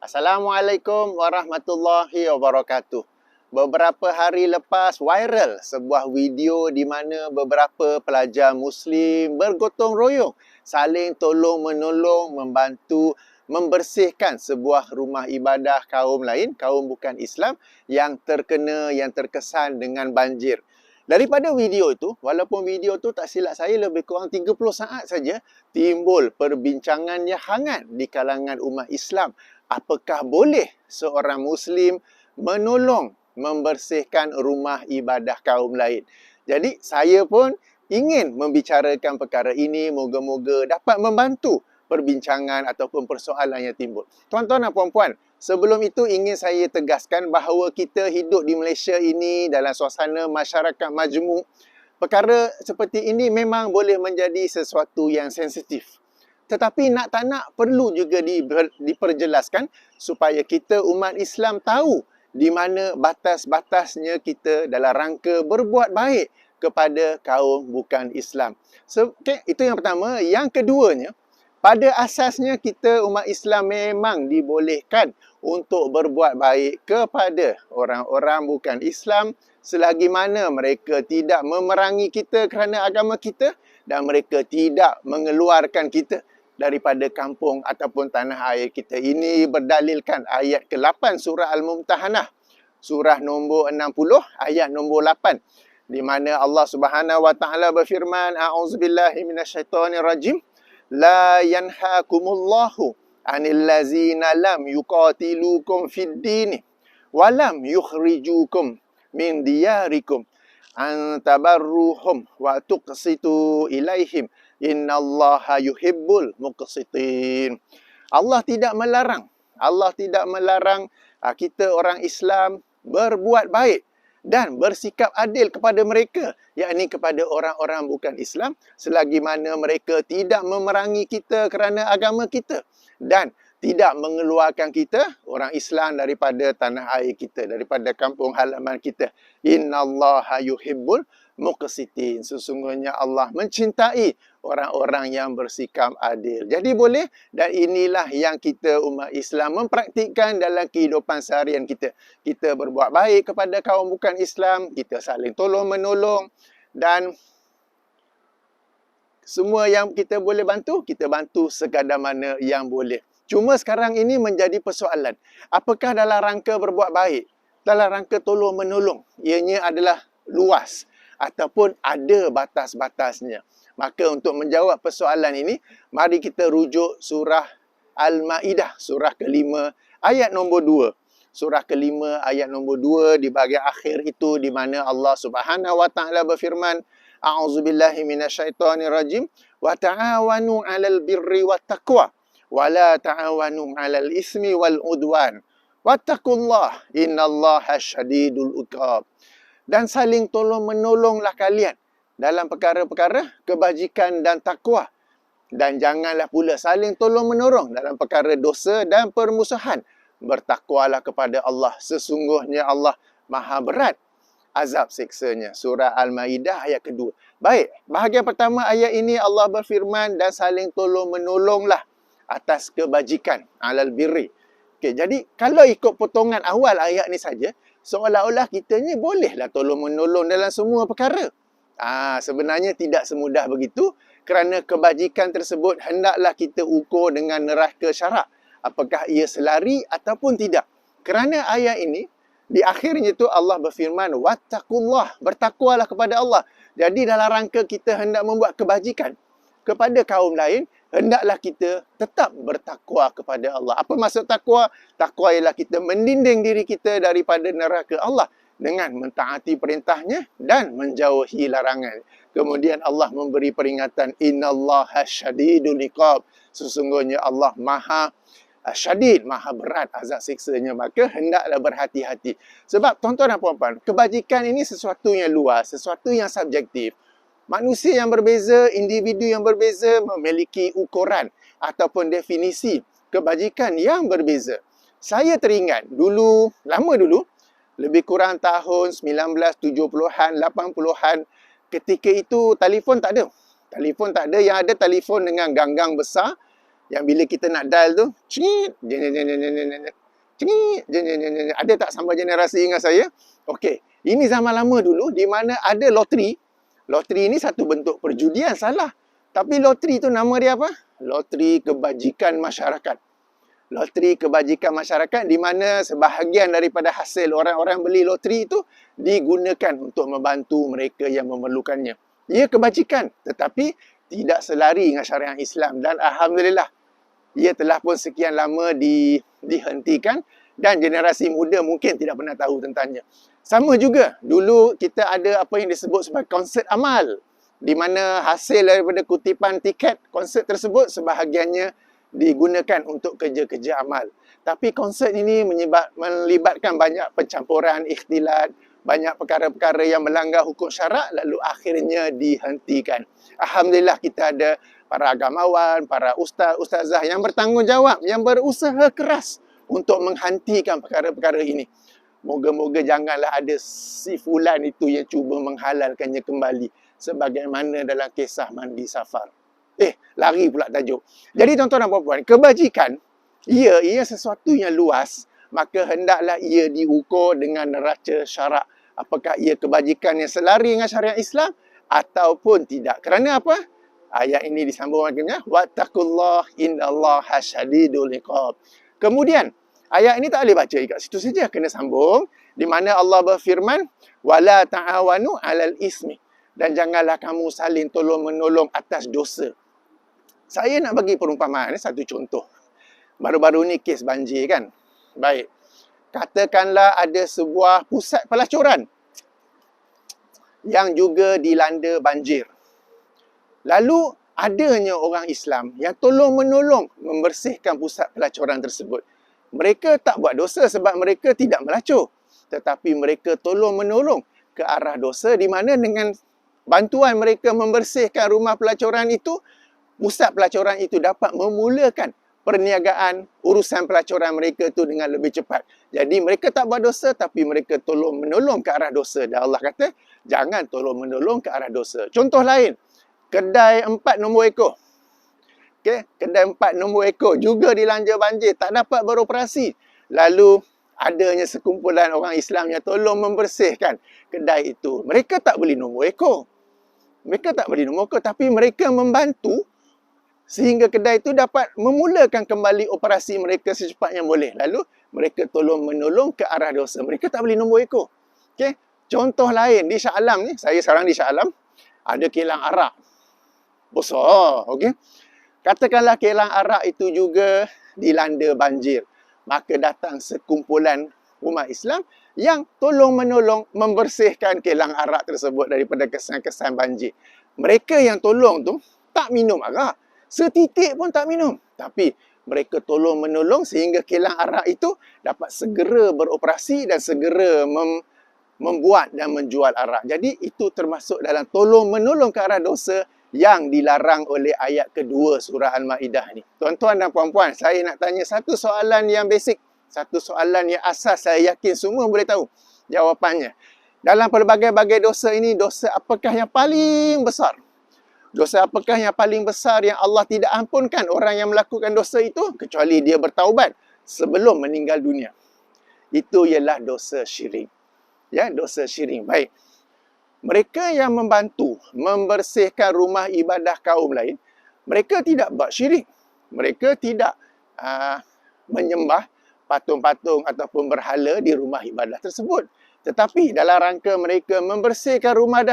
Assalamualaikum warahmatullahi wabarakatuh. Beberapa hari lepas viral sebuah video di mana beberapa pelajar Muslim bergotong royong saling tolong-menolong membantu membersihkan sebuah rumah ibadah kaum lain, kaum bukan Islam yang terkesan dengan banjir. Daripada video itu, walaupun video itu tak silap saya lebih kurang 30 saat saja, timbul perbincangan yang hangat di kalangan umat Islam. Apakah boleh seorang Muslim menolong membersihkan rumah ibadah kaum lain? Jadi saya pun ingin membicarakan perkara ini, moga-moga dapat membantu perbincangan ataupun persoalan yang timbul. Tuan-tuan dan puan-puan, sebelum itu ingin saya tegaskan bahawa kita hidup di Malaysia ini dalam suasana masyarakat majmuk. Perkara seperti ini memang boleh menjadi sesuatu yang sensitif. Tetapi nak tak nak perlu juga diperjelaskan supaya kita umat Islam tahu di mana batas-batasnya kita dalam rangka berbuat baik kepada kaum bukan Islam. Itu yang pertama. Yang keduanya, pada asasnya kita umat Islam memang dibolehkan untuk berbuat baik kepada orang-orang bukan Islam selagi mana mereka tidak memerangi kita kerana agama kita dan mereka tidak mengeluarkan kita daripada kampung ataupun tanah air kita. Ini berdalilkan ayat ke-8 surah Al-Mumtahanah, surah nombor 60 ayat nombor 8, di mana Allah Subhanahu wa taala berfirman, a'udzubillahi minasyaitonirrajim, la yanhaakumullahu 'anil ladzina lam yuqatilukum fid din wa lam yukhrijukum min diyarikum an tabarruhum wa tuqsitu ilaihim innallaha yuhibbul muqsitin. Allah tidak melarang kita orang Islam berbuat baik dan bersikap adil kepada mereka, yakni kepada orang-orang bukan Islam selagi mana mereka tidak memerangi kita kerana agama kita dan tidak mengeluarkan kita orang Islam daripada tanah air kita, daripada kampung halaman kita. Innallaha yuhibbul muqsitin. Sesungguhnya Allah mencintai orang-orang yang bersikap adil. Jadi boleh, dan inilah yang kita umat Islam mempraktikkan dalam kehidupan seharian kita. Kita berbuat baik kepada kaum bukan Islam, kita saling tolong-menolong, dan semua yang kita boleh bantu, kita bantu sekadar mana yang boleh. Cuma sekarang ini menjadi persoalan. Apakah dalam rangka berbuat baik, dalam rangka tolong-menolong, ianya adalah luas ataupun ada batas-batasnya? Maka untuk menjawab persoalan ini, mari kita rujuk surah Al-Ma'idah, surah ke-5 ayat nombor 2. Surah ke-5 ayat nombor 2 di bahagian akhir itu, di mana Allah Subhanahu wa taala berfirman, a'udzubillahi minasyaitonirrajim, wa ta'awanu 'alal birri wat taqwa wa la ta'awanu 'alal ismi wal udwan wattaqullah innallaha syadidul iqab. Dan saling tolong-menolonglah kalian dalam perkara-perkara kebajikan dan takwa. Dan janganlah pula saling tolong-menolong dalam perkara dosa dan permusuhan. Bertakwalah kepada Allah. Sesungguhnya Allah maha berat azab siksanya. Surah Al-Ma'idah ayat kedua. Baik, bahagian pertama ayat ini Allah berfirman, dan saling tolong-menolonglah atas kebajikan, alal birri. Okay, jadi kalau ikut potongan awal ayat ni saja, seolah-olah kita ni bolehlah tolong-menolong dalam semua perkara. Sebenarnya tidak semudah begitu, kerana kebajikan tersebut hendaklah kita ukur dengan neraka syarak. Apakah ia selari ataupun tidak. Kerana ayat ini, di akhirnya tu Allah berfirman, wattaqullah, bertakwalah kepada Allah. Jadi dalam rangka kita hendak membuat kebajikan kepada kaum lain, hendaklah kita tetap bertakwa kepada Allah. Apa maksud takwa? Takwa ialah kita mendinding diri kita daripada neraka Allah dengan mentaati perintahnya dan menjauhi larangan. Kemudian Allah memberi peringatan, innallaha syadidul iqab. Sesungguhnya Allah maha syadid, maha berat azab siksanya. Maka hendaklah berhati-hati. Sebab tuan-tuan dan puan-puan, kebajikan ini sesuatu yang luas, sesuatu yang subjektif. Manusia yang berbeza, individu yang berbeza memiliki ukuran ataupun definisi kebajikan yang berbeza. Saya teringat dulu, lama dulu, lebih kurang tahun 1970-an, 80-an, ketika itu telefon tak ada. Telefon tak ada, yang ada telefon dengan ganggang besar Yang bila kita nak dial tu, cengit, cengit, ada tak sampai generasi ingat saya? Okey, ini zaman lama dulu di mana ada loteri. Loteri ni satu bentuk perjudian, salah. Tapi loteri tu nama dia apa? Loteri Kebajikan Masyarakat. Loteri Kebajikan Masyarakat di mana sebahagian daripada hasil orang-orang beli loteri itu digunakan untuk membantu mereka yang memerlukannya. Ia kebajikan, tetapi tidak selari dengan syariat Islam, dan alhamdulillah ia telah pun sekian lama dihentikan dan generasi muda mungkin tidak pernah tahu tentangnya. Sama juga, dulu kita ada apa yang disebut sebagai konsert amal, di mana hasil daripada kutipan tiket konsert tersebut sebahagiannya digunakan untuk kerja-kerja amal. Tapi konsert ini melibatkan banyak pencampuran, ikhtilat, banyak perkara-perkara yang melanggar hukum syarak, lalu akhirnya dihentikan. Alhamdulillah kita ada para agamawan, para ustazah yang bertanggungjawab, yang berusaha keras untuk menghentikan perkara-perkara ini. Moga-moga janganlah ada si fulan itu yang cuba menghalalkannya kembali, sebagaimana dalam kisah mandi safar. Lari pula tajuk. Jadi tuan-tuan dan puan-puan, kebajikan, ia sesuatu yang luas, maka hendaklah ia diukur dengan neraca syarak. Apakah ia kebajikan yang selari dengan syariat Islam ataupun tidak. Kerana apa? Ayat ini disambung dengan wattaqullah innallaha syadidul iqab. Kemudian, ayat ini tak boleh baca kat situ saja, kena sambung, di mana Allah berfirman wala ta'awanu 'alal ismi, dan janganlah kamu saling tolong-menolong atas dosa. Saya nak bagi perumpamaan, satu contoh. Baru-baru ni kes banjir kan. Baik. Katakanlah ada sebuah pusat pelacuran yang juga dilanda banjir. Lalu adanya orang Islam yang tolong-menolong membersihkan pusat pelacuran tersebut. Mereka tak buat dosa sebab mereka tidak melacur, tetapi mereka tolong-menolong ke arah dosa, di mana dengan bantuan mereka membersihkan rumah pelacuran itu, pusat pelacuran itu dapat memulakan perniagaan urusan pelacuran mereka itu dengan lebih cepat. Jadi mereka tak buat dosa, tapi mereka tolong-menolong ke arah dosa. Dan Allah kata, jangan tolong-menolong ke arah dosa. Contoh lain, kedai 4 nombor ekor. Okay? Kedai 4 nombor ekor juga dilanda banjir, tak dapat beroperasi. Lalu adanya sekumpulan orang Islam yang tolong membersihkan kedai itu. Mereka tak beli nombor ekor. Mereka tak beli nombor ekor, tapi mereka membantu sehingga kedai itu dapat memulakan kembali operasi mereka secepat yang boleh. Lalu mereka tolong-menolong ke arah dosa. Mereka tak beli nombor ekor. Okay? Contoh lain, di Shah Alam ni, saya sekarang di Shah Alam, ada kilang arak besar. Okay? Katakanlah kilang arak itu juga dilanda banjir. Maka datang sekumpulan umat Islam yang tolong-menolong membersihkan kilang arak tersebut daripada kesan-kesan banjir. Mereka yang tolong tu tak minum arak. Setitik pun tak minum. Tapi mereka tolong-menolong sehingga kilang arak itu dapat segera beroperasi dan segera membuat dan menjual arak. Jadi itu termasuk dalam tolong-menolong ke arah dosa yang dilarang oleh ayat kedua surah Al-Ma'idah ni. Tuan-tuan dan puan-puan, saya nak tanya satu soalan yang basic. Satu soalan yang asas, saya yakin semua boleh tahu jawapannya. Dalam pelbagai-bagai dosa ini, dosa apakah yang paling besar? Dosa apakah yang paling besar yang Allah tidak ampunkan orang yang melakukan dosa itu kecuali dia bertaubat sebelum meninggal dunia? Itu ialah dosa syirik. Ya, dosa syirik. Baik. Mereka yang membantu membersihkan rumah ibadah kaum lain, mereka tidak buat syirik. Mereka tidak menyembah patung-patung ataupun berhala di rumah ibadah tersebut. Tetapi dalam rangka mereka membersihkan rumah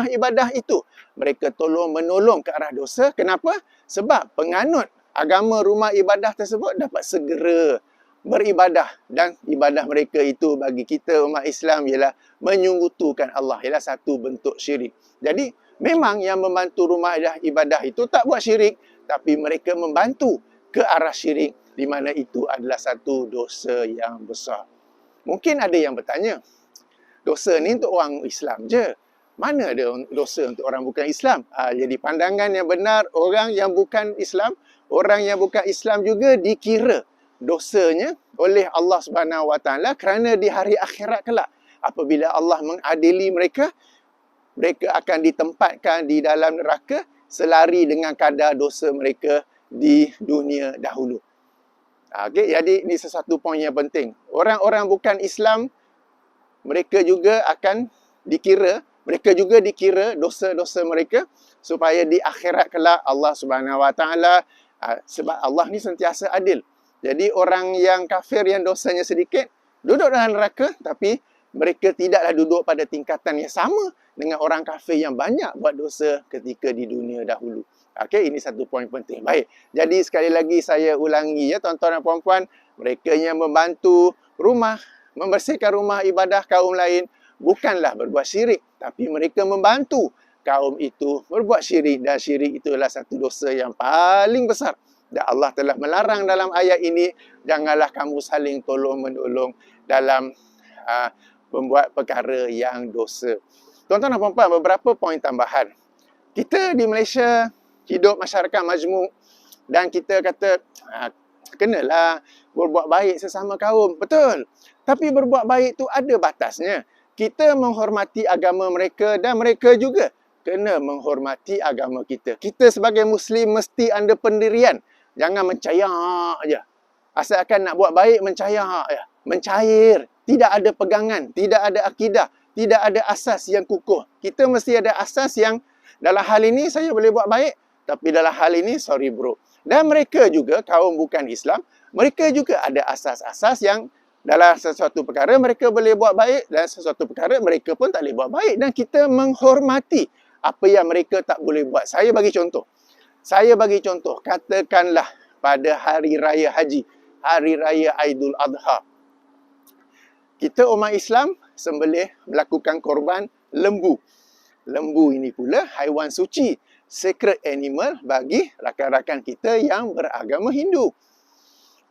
ibadah itu, mereka tolong-menolong ke arah dosa. Kenapa? Sebab penganut agama rumah ibadah tersebut dapat segera beribadah. Dan ibadah mereka itu bagi kita umat Islam ialah menyungutukan Allah. Ialah satu bentuk syirik. Jadi memang yang membantu rumah ibadah itu tak buat syirik, tapi mereka membantu ke arah syirik, di mana itu adalah satu dosa yang besar. Mungkin ada yang bertanya, dosa ni untuk orang Islam je. Mana ada dosa untuk orang bukan Islam? Jadi pandangan yang benar, orang yang bukan Islam, orang yang bukan Islam juga dikira dosanya oleh Allah Subhanahu Wa Taala kerana di hari akhirat kelak apabila Allah mengadili mereka, mereka akan ditempatkan di dalam neraka selari dengan kadar dosa mereka di dunia dahulu. Okey, jadi ini sesuatu poin yang penting. Orang-orang bukan Islam, mereka juga akan dikira, mereka juga dikira dosa-dosa mereka supaya di akhirat kelak Allah Subhanahu Wa Taala, sebab Allah ni sentiasa adil. Jadi orang yang kafir yang dosanya sedikit duduk dalam neraka, tapi mereka tidaklah duduk pada tingkatan yang sama dengan orang kafir yang banyak buat dosa ketika di dunia dahulu. Okey, ini satu poin penting. Baik. Jadi sekali lagi saya ulangi ya tuan-tuan dan puan-puan, mereka yang membantu rumah, membersihkan rumah ibadah kaum lain bukanlah berbuat syirik, tapi mereka membantu kaum itu berbuat syirik, dan syirik itulah satu dosa yang paling besar. Dan Allah telah melarang dalam ayat ini, janganlah kamu saling tolong-menolong dalam membuat perkara yang dosa. Tuan-tuan dan puan-puan, beberapa poin tambahan. Kita di Malaysia hidup masyarakat majmuk dan kita kata kenalah berbuat baik sesama kaum. Betul. Tapi berbuat baik tu ada batasnya. Kita menghormati agama mereka dan mereka juga kena menghormati agama kita. Kita sebagai Muslim mesti ada pendirian. Jangan mencayak je. Asalkan nak buat baik, mencayak je. Mencair. Tidak ada pegangan. Tidak ada akidah. Tidak ada asas yang kukuh. Kita mesti ada asas yang dalam hal ini saya boleh buat baik. Tapi dalam hal ini, sorry bro. Dan mereka juga, kaum bukan Islam, mereka juga ada asas-asas yang dalam sesuatu perkara mereka boleh buat baik dan sesuatu perkara mereka pun tak boleh buat baik. Dan kita menghormati apa yang mereka tak boleh buat. Saya bagi contoh. Katakanlah pada hari raya haji, hari raya Aidul Adha. Kita umat Islam sembelih melakukan korban lembu. Lembu ini pula haiwan suci, sacred animal bagi rakan-rakan kita yang beragama Hindu.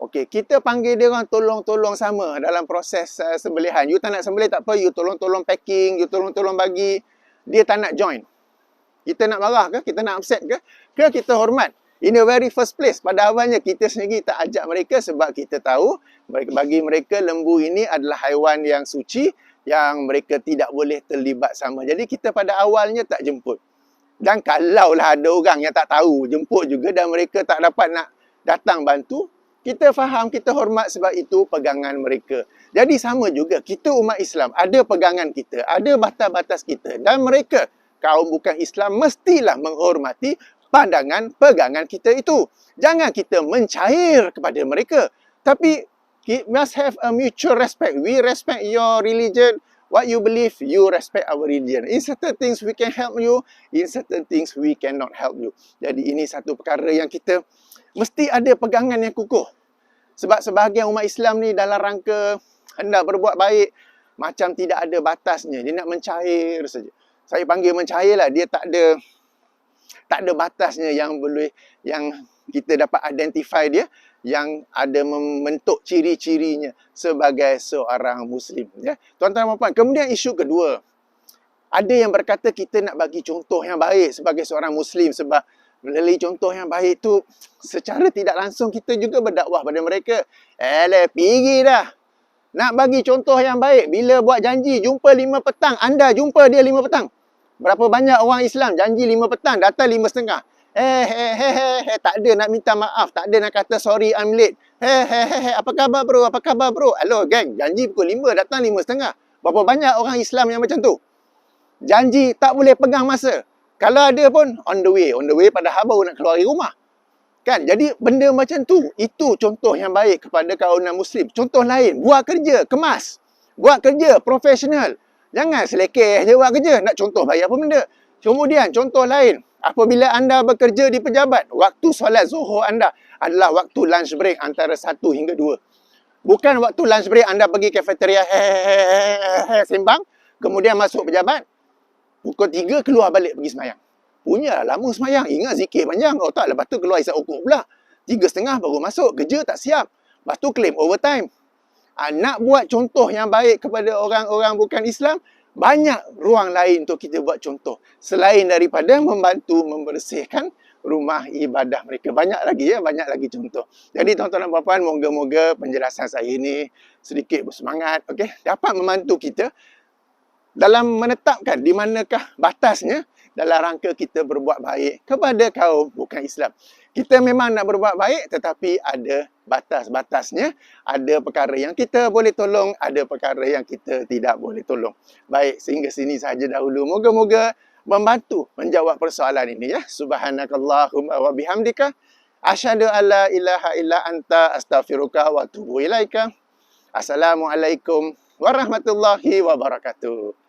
Okey, kita panggil dia orang tolong-tolong sama dalam proses sembelihan. You tak nak sembelih tak apa, you tolong-tolong packing, you tolong-tolong bagi. Dia tak nak join. Kita nak marah ke? Kita nak upset ke? Ke kita hormat? In the very first place, pada awalnya kita sendiri tak ajak mereka sebab kita tahu bagi mereka lembu ini adalah haiwan yang suci yang mereka tidak boleh terlibat sama. Jadi kita pada awalnya tak jemput. Dan kalaulah ada orang yang tak tahu jemput juga dan mereka tak dapat nak datang bantu, kita faham, kita hormat sebab itu pegangan mereka. Jadi sama juga, kita umat Islam ada pegangan kita, ada batas-batas kita, dan mereka kaum bukan Islam mestilah menghormati pandangan pegangan kita itu. Jangan kita mencair kepada mereka, tapi we must have a mutual respect. We respect your religion, what you believe, you respect our religion. In certain things we can help you, in certain things we cannot help you. Jadi ini satu perkara yang kita mesti ada pegangan yang kukuh. Sebab sebahagian umat Islam ni dalam rangka hendak berbuat baik, macam tidak ada batasnya. Dia nak mencair saja. Saya panggil mencair lah. Dia tak ada batasnya yang boleh, yang kita dapat identify dia, yang ada membentuk ciri-cirinya sebagai seorang Muslim. Ya. Tuan-tuan dan puan-puan, kemudian isu kedua. Ada yang berkata kita nak bagi contoh yang baik sebagai seorang Muslim sebab melalui contoh yang baik tu secara tidak langsung kita juga berdakwah pada mereka. Pergi dah. Nak bagi contoh yang baik, bila buat janji jumpa 5 petang, anda jumpa dia 5 petang. Berapa banyak orang Islam janji 5 petang, datang 5:30. Tak ada nak minta maaf, tak ada nak kata sorry I'm late. Apa khabar bro? Apa khabar bro? Hello gang, janji pukul 5, datang 5:30. Berapa banyak orang Islam yang macam tu? Janji tak boleh pegang masa. Kalau ada pun on the way padahal baru nak keluar dari rumah. Kan? Jadi benda macam tu, itu contoh yang baik kepada kaum non-Muslim. Contoh lain, buat kerja, kemas. Buat kerja, profesional. Jangan selekeh je buat kerja. Nak contoh baik apa benda. Kemudian contoh lain. Apabila anda bekerja di pejabat, waktu solat zuhur anda adalah waktu lunch break antara 1 hingga 2. Bukan waktu lunch break anda pergi kafeteria sembang. Kemudian masuk pejabat. Pukul 3 keluar balik pergi semayang. Punya lama semayang. Ingat zikir panjang. Oh tak, lepas tu keluar isap ukur pula. 3:30 baru masuk. Kerja tak siap. Lepas tu claim overtime. Nak buat contoh yang baik kepada orang-orang bukan Islam, banyak ruang lain untuk kita buat contoh. Selain daripada membantu membersihkan rumah ibadah mereka. Banyak lagi contoh. Jadi tuan-tuan dan puan-puan, moga-moga penjelasan saya ini sedikit bersemangat. Okay? Dapat membantu kita dalam menetapkan di manakah batasnya dalam rangka kita berbuat baik kepada kaum bukan Islam. Kita memang nak berbuat baik tetapi ada batas-batasnya. Ada perkara yang kita boleh tolong, ada perkara yang kita tidak boleh tolong. Baik, sehingga sini sahaja dahulu. Moga-moga membantu menjawab persoalan ini ya. Subhanakallahumma wa bihamdika asyhadu an la ilaha illa anta astaghfiruka wa atubu ilaika. Assalamualaikum warahmatullahi wabarakatuh.